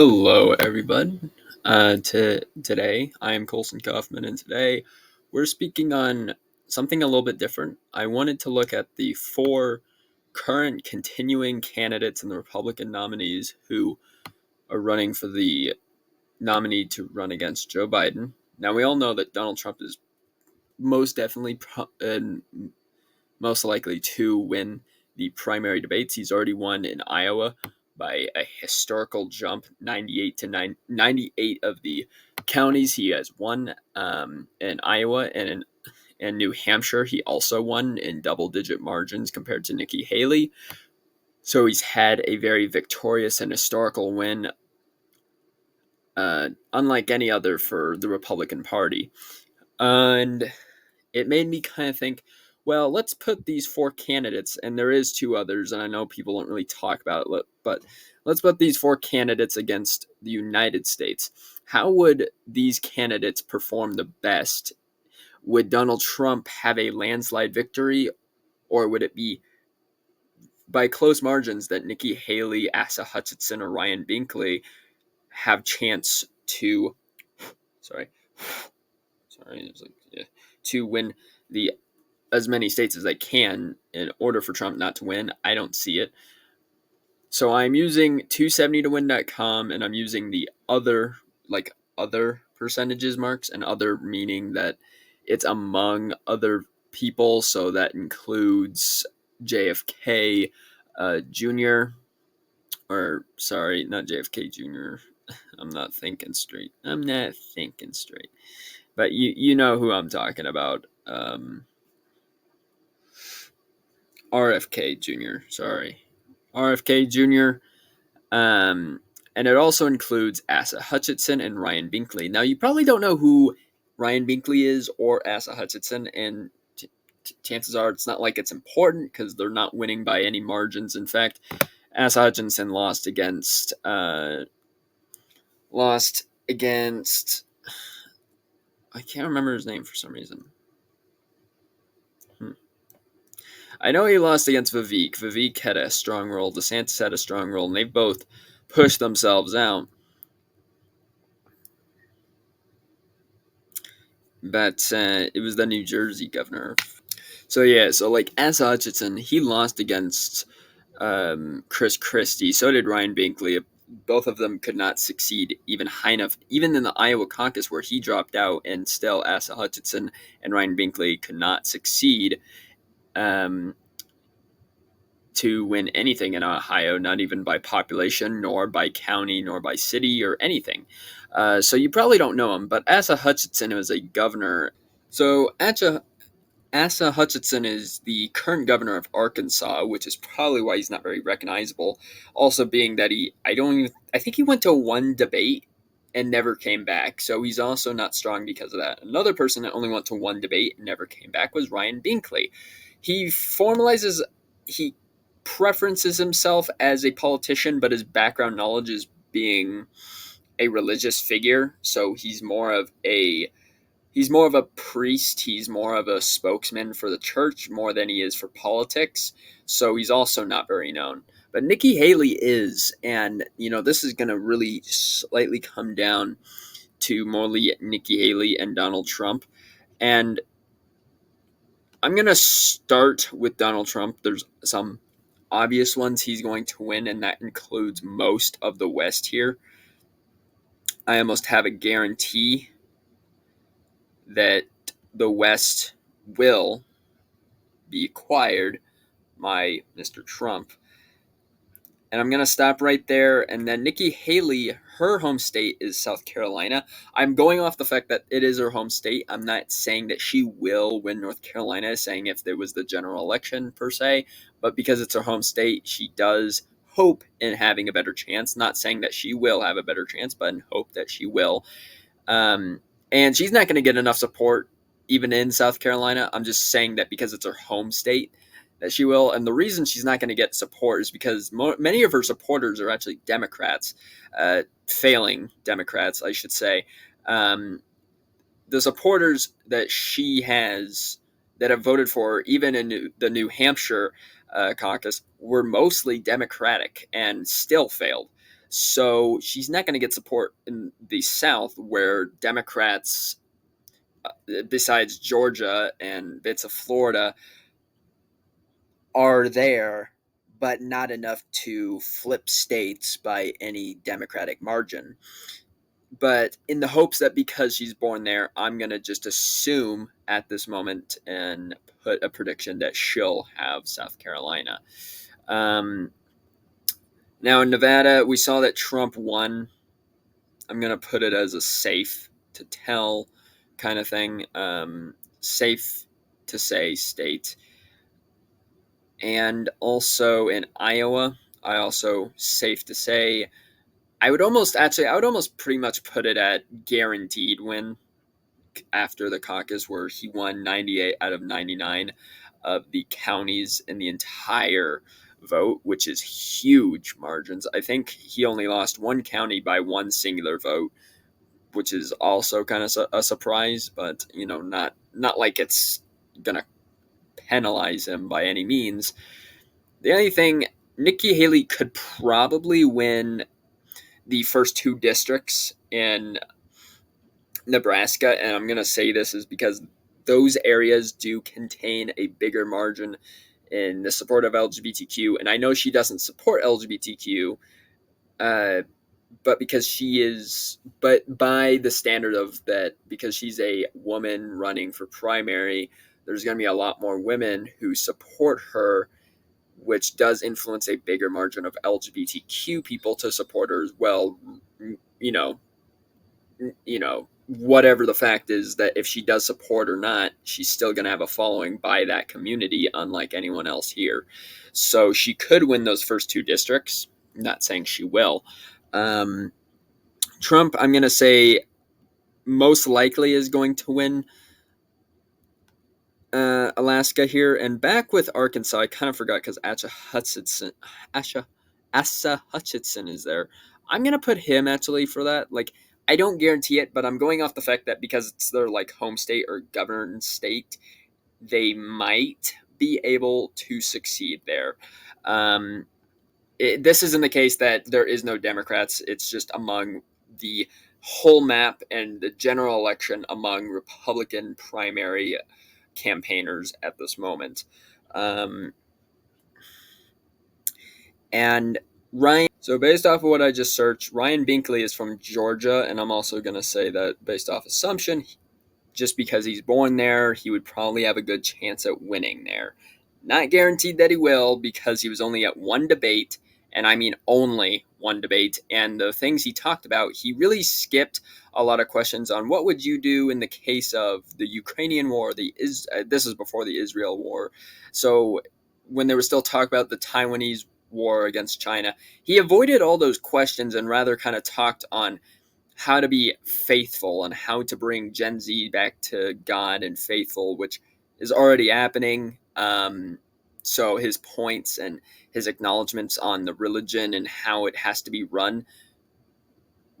Hello, everybody. Today, I am Colson Kaufman, and today we're speaking on something a little bit different. I wanted to look at the four current continuing candidates and the Republican nominees who are running for the nominee to run against Joe Biden. Now, we all know that Donald Trump is most definitely and most likely to win the primary debates. He's already won in Iowa by a historical jump, 98 of the counties he has won in Iowa, and in New Hampshire he also won in double-digit margins compared to Nikki Haley. So he's had a very victorious and historical win, unlike any other for the Republican Party. And it made me kind of think, well, let's put these four candidates, and there is two others, and I know people don't really talk about it, but let's put these four candidates against the United States. How would these candidates perform the best? Would Donald Trump have a landslide victory, or would it be by close margins that Nikki Haley, Asa Hutchinson, or Ryan Binkley have chance to, to win the as many states as they can in order for Trump not to win? I don't see it. So I'm using 270towin.com, and I'm using the other percentages marks, and other meaning that it's among other people. So that includes JFK Jr. Or sorry, not JFK Jr. I'm not thinking straight. But you know who I'm talking about. RFK Jr. Sorry. RFK Jr. And it also includes Asa Hutchinson and Ryan Binkley. Now, you probably don't know who Ryan Binkley is or Asa Hutchinson, and chances are it's not like it's important because they're not winning by any margins. In fact, Asa Hutchinson lost against I can't remember his name for some reason. I know he lost against Vivek. Vivek had a strong role. DeSantis had a strong role, and they both pushed themselves out. But it was the New Jersey governor. So like Asa Hutchinson, he lost against Chris Christie. So did Ryan Binkley. Both of them could not succeed even high enough, even in the Iowa caucus where he dropped out, and still Asa Hutchinson and Ryan Binkley could not succeed to win anything in Ohio, not even by population, nor by county, nor by city, or anything. So you probably don't know him, but Asa Hutchinson was a governor. So Asa Hutchinson is the current governor of Arkansas, which is probably why he's not very recognizable. Also, being that I think he went to one debate and never came back. So he's also not strong because of that. Another person that only went to one debate and never came back was Ryan Binkley. He preferences himself as a politician, but his background knowledge is being a religious figure. So he's more of a priest. He's more of a spokesman for the church more than he is for politics. So he's also not very known. But Nikki Haley is, and this is going to really slightly come down to morally Nikki Haley and Donald Trump. And I'm going to start with Donald Trump. There's some obvious ones he's going to win, and that includes most of the West here. I almost have a guarantee that the West will be acquired by Mr. Trump. And I'm going to stop right there. And then Nikki Haley, her home state is South Carolina. I'm going off the fact that it is her home state. I'm not saying that she will win North Carolina, saying if there was the general election per se. But because it's her home state, she does hope in having a better chance. Not saying that she will have a better chance, but in hope that she will. And she's not going to get enough support even in South Carolina. I'm just saying that because it's her home state that she will. And the reason she's not going to get support is because many of her supporters are actually Democrats, failing Democrats, I should say. The supporters that she has that have voted for her, even in the New Hampshire caucus, were mostly Democratic and still failed. So she's not going to get support in the South, where Democrats, besides Georgia and bits of Florida, are there, but not enough to flip states by any Democratic margin. But in the hopes that because she's born there, I'm going to just assume at this moment and put a prediction that she'll have South Carolina. Now, in Nevada, we saw that Trump won. I'm going to put it as a safe to tell kind of thing. Safe to say state. And also in Iowa, I also safe to say I would almost pretty much put it at guaranteed win after the caucus, where he won 98 out of 99 of the counties in the entire vote, which is huge margins. I think he only lost one county by one singular vote, which is also kind of a surprise, but not like it's gonna penalize him by any means. The only thing, Nikki Haley could probably win the first two districts in Nebraska, and I'm going to say this is because those areas do contain a bigger margin in the support of LGBTQ, and I know she doesn't support LGBTQ, but because she is, but by the standard of that, because she's a woman running for primary, there's going to be a lot more women who support her, which does influence a bigger margin of LGBTQ people to support her as well. You know, whatever the fact is, that if she does support or not, she's still going to have a following by that community, unlike anyone else here. So she could win those first two districts. I'm not saying she will. Trump, I'm going to say, most likely is going to win Alaska here. And back with Arkansas, I kind of forgot because Asa Hutchinson is there. I'm going to put him actually for that. Like, I don't guarantee it, but I'm going off the fact that because it's their like home state or governed state, they might be able to succeed there. This isn't the case that there is no Democrats. It's just among the whole map and the general election among Republican primary campaigners at this moment. And Ryan, so based off of what I just searched, Ryan Binkley is from Georgia, and I'm also going to say that based off assumption, just because he's born there, he would probably have a good chance at winning there. Not guaranteed that he will, because he was only at one debate, and I mean only one debate. And the things he talked about, he really skipped a lot of questions on what would you do in the case of the Ukrainian war. This is before the Israel war. So when there was still talk about the Taiwanese war against China, he avoided all those questions and rather kind of talked on how to be faithful and how to bring Gen Z back to God and faithful, which is already happening. So his points and his acknowledgments on the religion and how it has to be run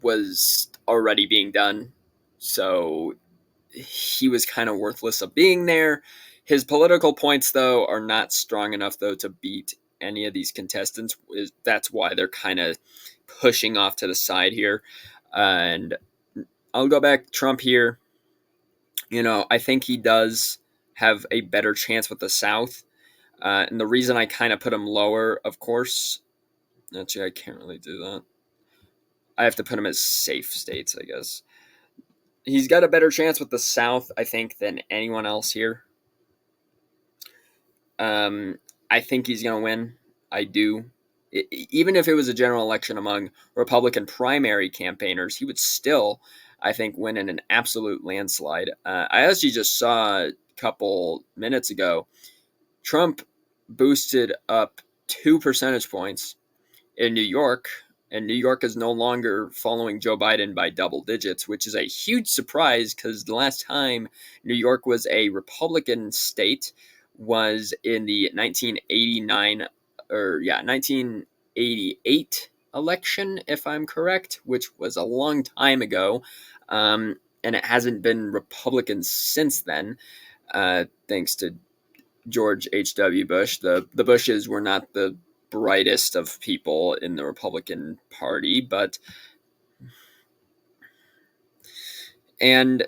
was already being done. So he was kind of worthless of being there. His political points, though, are not strong enough, though, to beat any of these contestants. That's why they're kind of pushing off to the side here. And I'll go back Trump here. I think he does have a better chance with the South. And the reason I kind of put him lower, of course, actually, I can't really do that. I have to put him as safe states, I guess. He's got a better chance with the South, I think, than anyone else here. I think he's going to win. I do. Even if it was a general election among Republican primary campaigners, he would still, I think, win in an absolute landslide. I actually just saw a couple minutes ago, Trump boosted up 2 percentage points in New York, and New York is no longer following Joe Biden by double digits, which is a huge surprise because the last time New York was a Republican state was in the 1988 election, if I'm correct, which was a long time ago, and it hasn't been Republican since then, thanks to George H.W. Bush. The Bushes were not the brightest of people in the Republican Party, and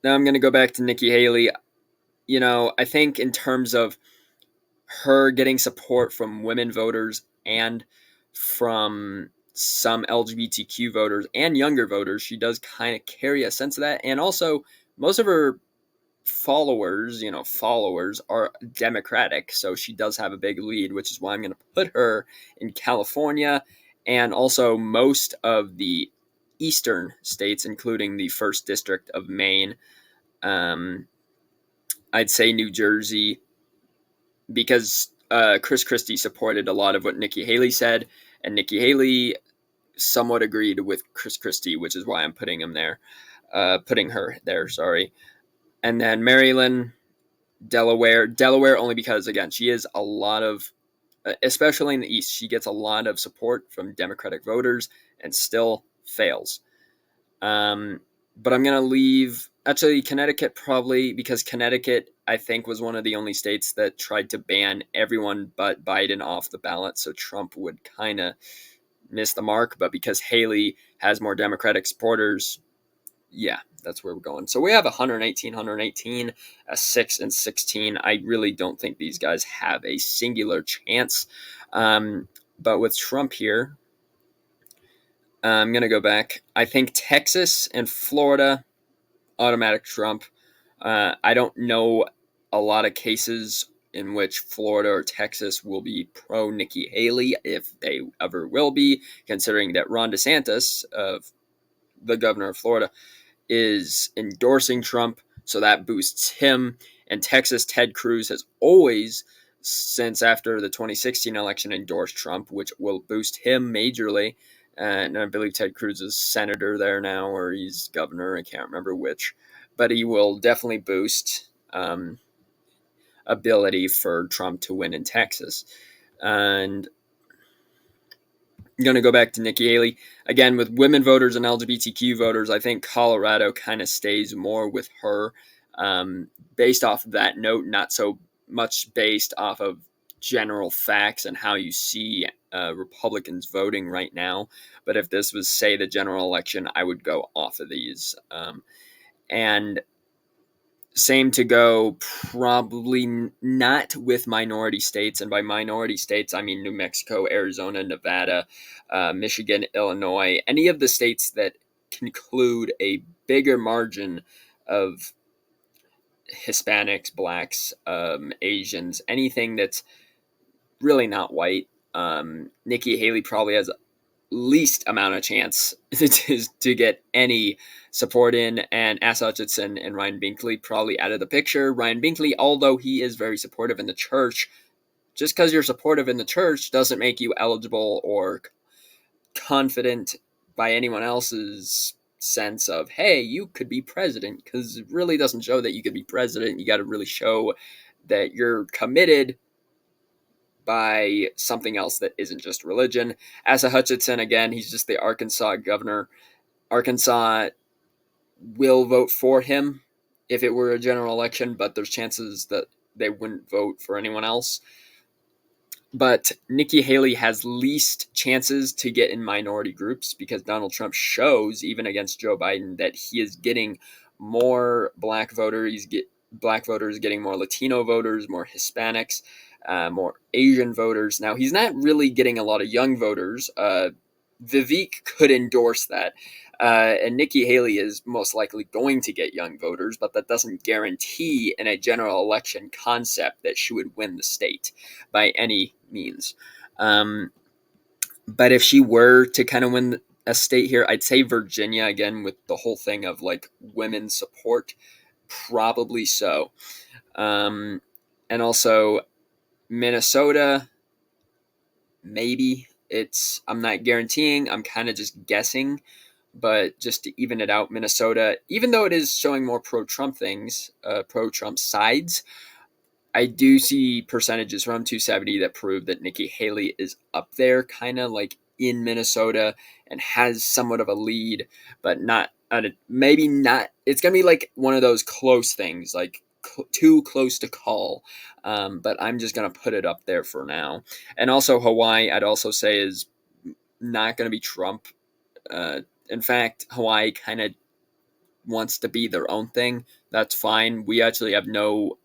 now I'm going to go back to Nikki Haley. I think in terms of her getting support from women voters and from some LGBTQ voters and younger voters, she does kind of carry a sense of that. And also, most of her followers are Democratic, so she does have a big lead, which is why I'm going to put her in California and also most of the eastern states, including the 1st District of Maine. I'd say New Jersey, because Chris Christie supported a lot of what Nikki Haley said, and Nikki Haley somewhat agreed with Chris Christie, which is why I'm putting her there. Sorry. And then Maryland, Delaware only because, again, she is a lot of, especially in the East, she gets a lot of support from Democratic voters and still fails. But I'm going to leave, actually, Connecticut probably, because Connecticut, I think, was one of the only states that tried to ban everyone but Biden off the ballot, so Trump would kind of miss the mark. But because Haley has more Democratic supporters, yeah, that's where we're going. So we have 118, a 6 and 16. I really don't think these guys have a singular chance. But with Trump here, I'm going to go back. I think Texas and Florida, automatic Trump. I don't know a lot of cases in which Florida or Texas will be pro Nikki Haley, if they ever will be, considering that Ron DeSantis, the governor of Florida, is endorsing Trump, so that boosts him. And Texas, Ted Cruz has always, since after the 2016 election, endorsed Trump, which will boost him majorly. And I believe Ted Cruz is senator there now, or he's governor. I can't remember which. But he will definitely boost ability for Trump to win in Texas. And I'm going to go back to Nikki Haley. Again, with women voters and LGBTQ voters, I think Colorado kind of stays more with her based off of that note, not so much based off of general facts and how you see Republicans voting right now. But if this was, say, the general election, I would go off of these. And same to go, probably not with minority states. And by minority states, I mean New Mexico, Arizona, Nevada, Michigan, Illinois, any of the states that conclude a bigger margin of Hispanics, blacks, Asians, anything that's really not white. Nikki Haley probably has least amount of chance to get any support in, and Asa Hutchinson and Ryan Binkley probably out of the picture. Ryan Binkley, although he is very supportive in the church, just because you're supportive in the church doesn't make you eligible or confident by anyone else's sense of, hey, you could be president, because it really doesn't show that you could be president. You got to really show that you're committed by something else that isn't just religion. Asa Hutchinson, again, he's just the Arkansas governor. Arkansas will vote for him if it were a general election, but there's chances that they wouldn't vote for anyone else. But Nikki Haley has least chances to get in minority groups because Donald Trump shows, even against Joe Biden, that he is getting more black voters. Black voters getting more Latino voters, more Hispanics, more Asian voters. Now, he's not really getting a lot of young voters. Vivek could endorse that. And Nikki Haley is most likely going to get young voters, but that doesn't guarantee in a general election concept that she would win the state by any means. But if she were to kind of win a state here, I'd say Virginia, again, with the whole thing of like women's support, probably so. And also Minnesota, maybe. I'm not guaranteeing, I'm kind of just guessing, but just to even it out, Minnesota, even though it is showing more pro-Trump things, pro-Trump sides, I do see percentages from 270 that prove that Nikki Haley is up there, kind of like in Minnesota, and has somewhat of a lead, but not, maybe not. It's going to be like one of those close things, like too close to call, but I'm just going to put it up there for now. And also Hawaii, I'd also say, is not going to be Trump. In fact, Hawaii kind of wants to be their own thing. That's fine. We actually have no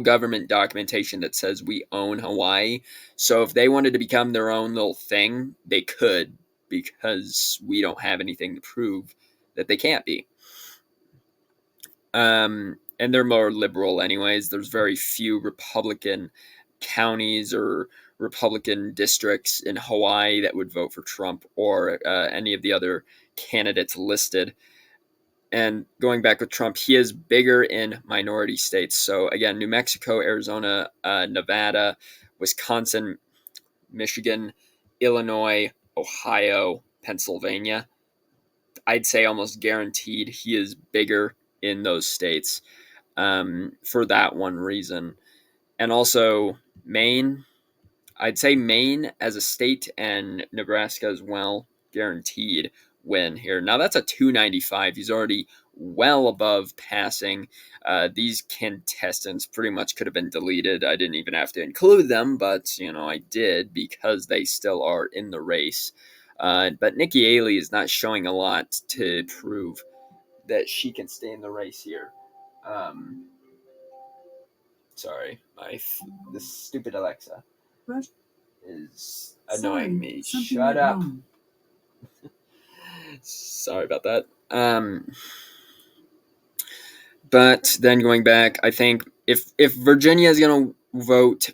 government documentation that says we own Hawaii. So if they wanted to become their own little thing, they could, because we don't have anything to prove that they can't be. And they're more liberal anyways. There's very few Republican counties or Republican districts in Hawaii that would vote for Trump or any of the other candidates listed. And going back with Trump, he is bigger in minority states. So again, New Mexico, Arizona, Nevada, Wisconsin, Michigan, Illinois, Ohio, Pennsylvania. I'd say almost guaranteed he is bigger in those states for that one reason. And also Maine. I'd say Maine as a state and Nebraska as well, guaranteed win here. Now that's a 295. He's already well above passing. These contestants pretty much could have been deleted. I didn't even have to include them, but I did, because they still are in the race. But Nikki Haley is not showing a lot to prove that she can stay in the race here. Sorry, this stupid Alexa is annoying me. Shut up. Sorry about that. But then going back, I think if Virginia is going to vote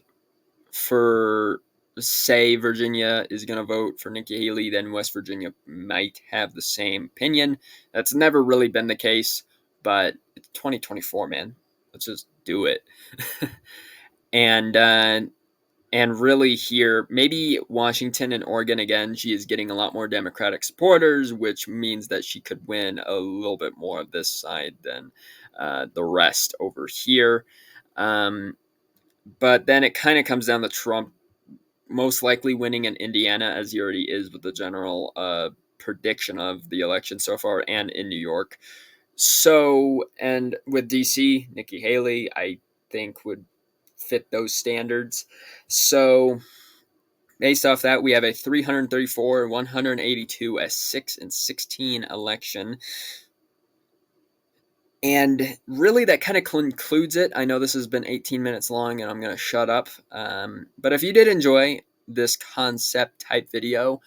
for, say Virginia is going to vote for Nikki Haley, then West Virginia might have the same opinion. That's never really been the case, but it's 2024, man. Let's just do it. And really here, maybe Washington and Oregon, again, she is getting a lot more Democratic supporters, which means that she could win a little bit more of this side than the rest over here. But then it kind of comes down to Trump most likely winning in Indiana, as he already is with the general prediction of the election so far, and in New York. So, and with DC, Nikki Haley, I think would fit those standards. So based off that, we have a 334, 182, a 6 and 16 election. And really, that kind of concludes it. I know this has been 18 minutes long, and I'm going to shut up. But if you did enjoy this concept type video,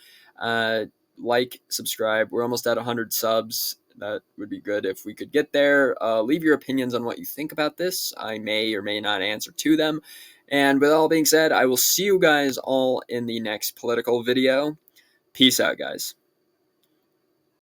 like, subscribe. We're almost at 100 subs. That would be good if we could get there. Leave your opinions on what you think about this. I may or may not answer to them. And with all being said, I will see you guys all in the next political video. Peace out, guys.